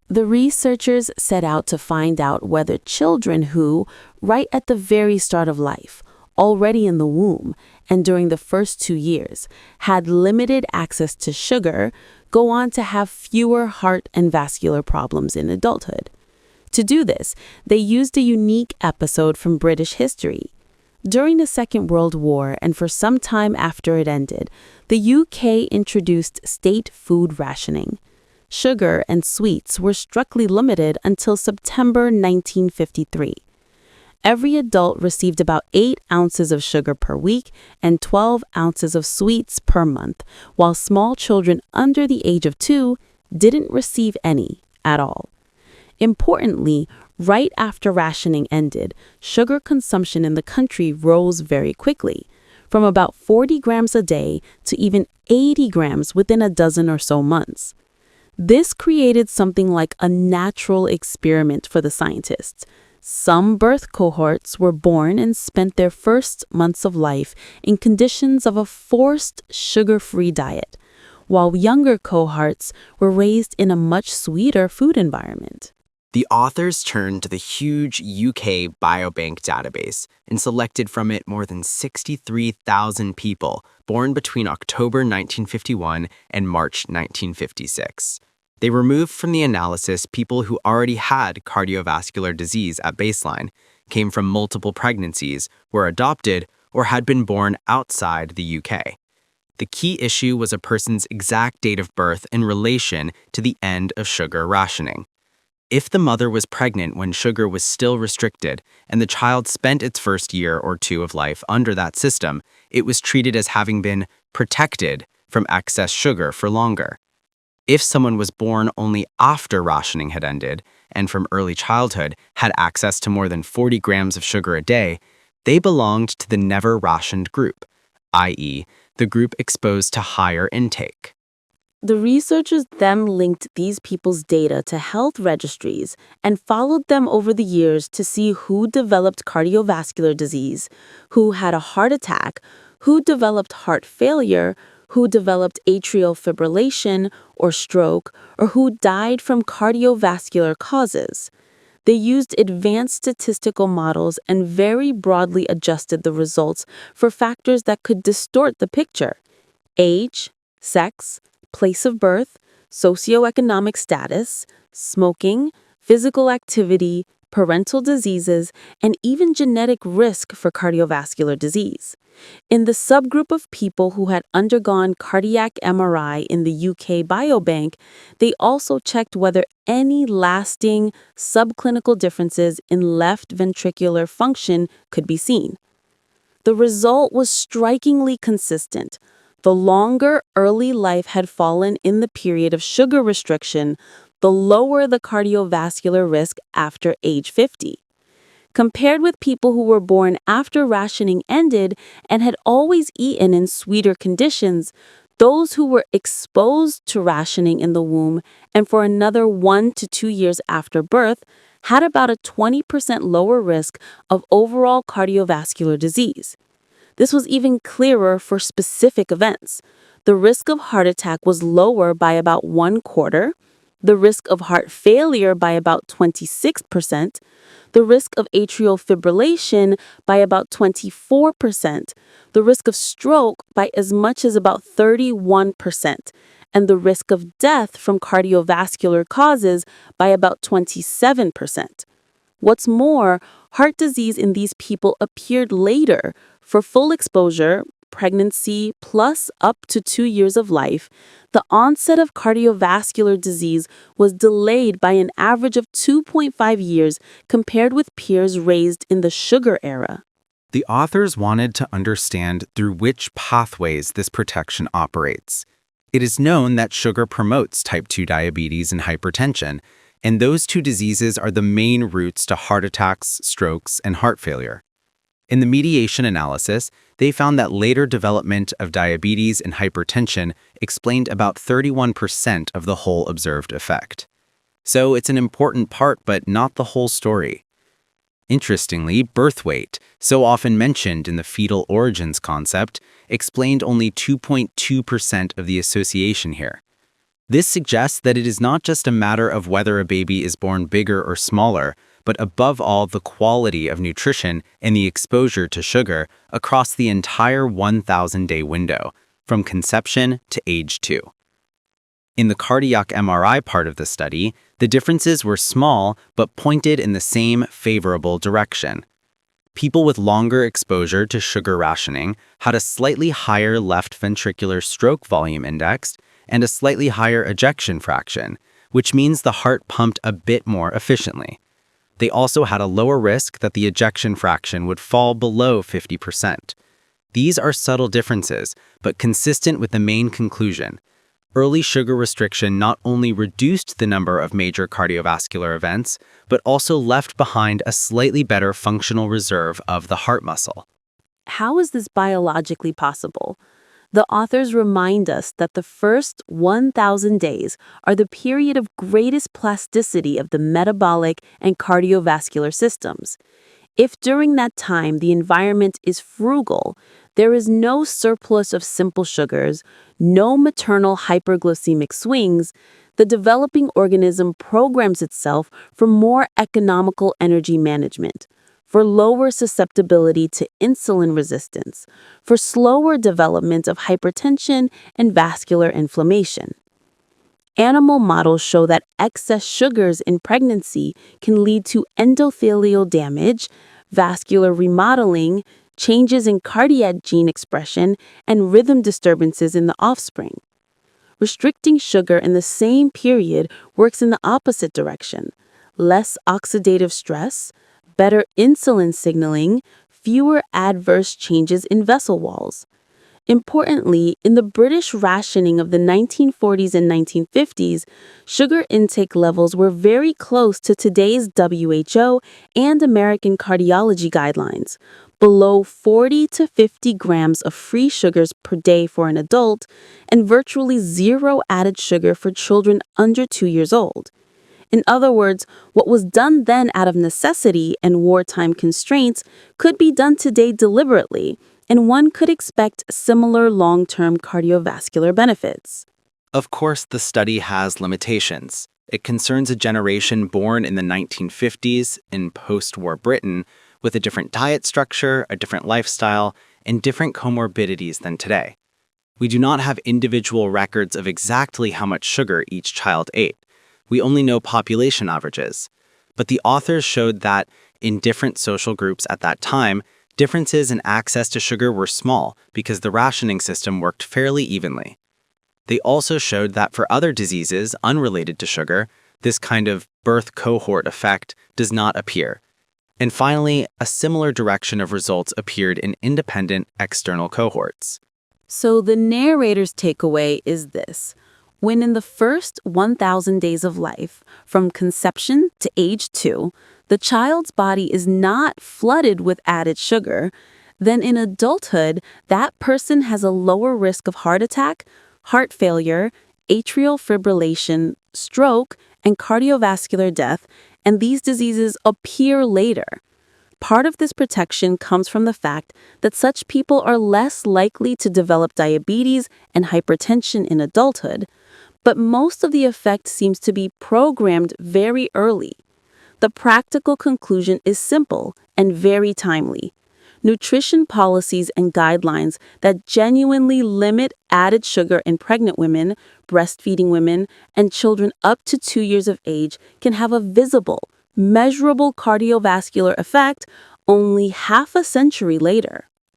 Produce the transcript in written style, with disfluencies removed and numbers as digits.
The researchers set out to find out whether children who, right at the very start of life, already in the womb and during the first 2 years, had limited access to sugar, go on to have fewer heart and vascular problems in adulthood. To do this, they used a unique episode from British history. During the Second World War and for some time after it ended, the UK introduced state food rationing. Sugar and sweets were strictly limited until September 1953. Every adult received about 8 ounces of sugar per week and 12 ounces of sweets per month, while small children under the age of 2 didn't receive any at all. Importantly, right after rationing ended, sugar consumption in the country rose very quickly, from about 40 grams a day to even 80 grams within a dozen or so months. This created something like a natural experiment for the scientists. Some birth cohorts were born and spent their first months of life in conditions of a forced sugar-free diet, while younger cohorts were raised in a much sweeter food environment. The authors turned to the huge UK biobank database and selected from it more than 63,000 people born between October 1951 and March 1956. They removed from the analysis people who already had cardiovascular disease at baseline, came from multiple pregnancies, were adopted, or had been born outside the UK. The key issue was a person's exact date of birth in relation to the end of sugar rationing. If the mother was pregnant when sugar was still restricted and the child spent its first year or 2 of life under that system, it was treated as having been protected from excess sugar for longer. If someone was born only after rationing had ended and from early childhood had access to more than 40 grams of sugar a day, they belonged to the never rationed group, i.e., the group exposed to higher intake. The researchers then linked these people's data to health registries and followed them over the years to see who developed cardiovascular disease, who had a heart attack, who developed heart failure, who developed atrial fibrillation or stroke, or who died from cardiovascular causes. They used advanced statistical models and very broadly adjusted the results for factors that could distort the picture: age, sex, place of birth, socioeconomic status, smoking, physical activity, parental diseases, and even genetic risk for cardiovascular disease. In the subgroup of people who had undergone cardiac MRI in the UK Biobank, they also checked whether any lasting subclinical differences in left ventricular function could be seen. The result was strikingly consistent. The longer early life had fallen in the period of sugar restriction, the lower the cardiovascular risk after age 50. Compared with people who were born after rationing ended and had always eaten in sweeter conditions, those who were exposed to rationing in the womb and for another 1 to 2 years after birth had about a 20% lower risk of overall cardiovascular disease. This was even clearer for specific events. The risk of heart attack was lower by about 1/4, the risk of heart failure by about 26%, the risk of atrial fibrillation by about 24%, the risk of stroke by as much as about 31%, and the risk of death from cardiovascular causes by about 27%. What's more, heart disease in these people appeared later. For full exposure, pregnancy, plus up to 2 years of life, the onset of cardiovascular disease was delayed by an average of 2.5 years compared with peers raised in the sugar era. The authors wanted to understand through which pathways this protection operates. It is known that sugar promotes type 2 diabetes and hypertension, and those 2 diseases are the main routes to heart attacks, strokes, and heart failure. In the mediation analysis, they found that later development of diabetes and hypertension explained about 31% of the whole observed effect. So it's an important part, but not the whole story. Interestingly, birth weight, so often mentioned in the fetal origins concept, explained only 2.2% of the association here. This suggests that it is not just a matter of whether a baby is born bigger or smaller, but above all the quality of nutrition and the exposure to sugar across the entire 1,000-day window, from conception to age 2. In the cardiac MRI part of the study, the differences were small but pointed in the same favorable direction. People with longer exposure to sugar rationing had a slightly higher left ventricular stroke volume index and a slightly higher ejection fraction, which means the heart pumped a bit more efficiently. They also had a lower risk that the ejection fraction would fall below 50%. These are subtle differences, but consistent with the main conclusion. Early sugar restriction not only reduced the number of major cardiovascular events, but also left behind a slightly better functional reserve of the heart muscle. How is this biologically possible? The authors remind us that the first 1,000 days are the period of greatest plasticity of the metabolic and cardiovascular systems. If during that time the environment is frugal, there is no surplus of simple sugars, no maternal hyperglycemic swings, the developing organism programs itself for more economical energy management, for lower susceptibility to insulin resistance, for slower development of hypertension and vascular inflammation. Animal models show that excess sugars in pregnancy can lead to endothelial damage, vascular remodeling, changes in cardiac gene expression, and rhythm disturbances in the offspring. Restricting sugar in the same period works in the opposite direction: less oxidative stress, better insulin signaling, fewer adverse changes in vessel walls. Importantly, in the British rationing of the 1940s and 1950s, sugar intake levels were very close to today's WHO and American cardiology guidelines, below 40 to 50 grams of free sugars per day for an adult, and virtually zero added sugar for children under 2 years old. In other words, what was done then out of necessity and wartime constraints could be done today deliberately, and one could expect similar long-term cardiovascular benefits. Of course, the study has limitations. It concerns a generation born in the 1950s in post-war Britain with a different diet structure, a different lifestyle, and different comorbidities than today. We do not have individual records of exactly how much sugar each child ate. We only know population averages. But the authors showed that in different social groups at that time, differences in access to sugar were small because the rationing system worked fairly evenly. They also showed that for other diseases unrelated to sugar, this kind of birth cohort effect does not appear. And finally, a similar direction of results appeared in independent external cohorts. So the narrator's takeaway is this: when in the first 1,000 days of life, from conception to age 2, the child's body is not flooded with added sugar, then in adulthood, that person has a lower risk of heart attack, heart failure, atrial fibrillation, stroke, and cardiovascular death, and these diseases appear later. Part of this protection comes from the fact that such people are less likely to develop diabetes and hypertension in adulthood, but most of the effect seems to be programmed very early. The practical conclusion is simple and very timely. Nutrition policies and guidelines that genuinely limit added sugar in pregnant women, breastfeeding women, and children up to 2 years of age can have a visible, measurable cardiovascular effect only half a century later.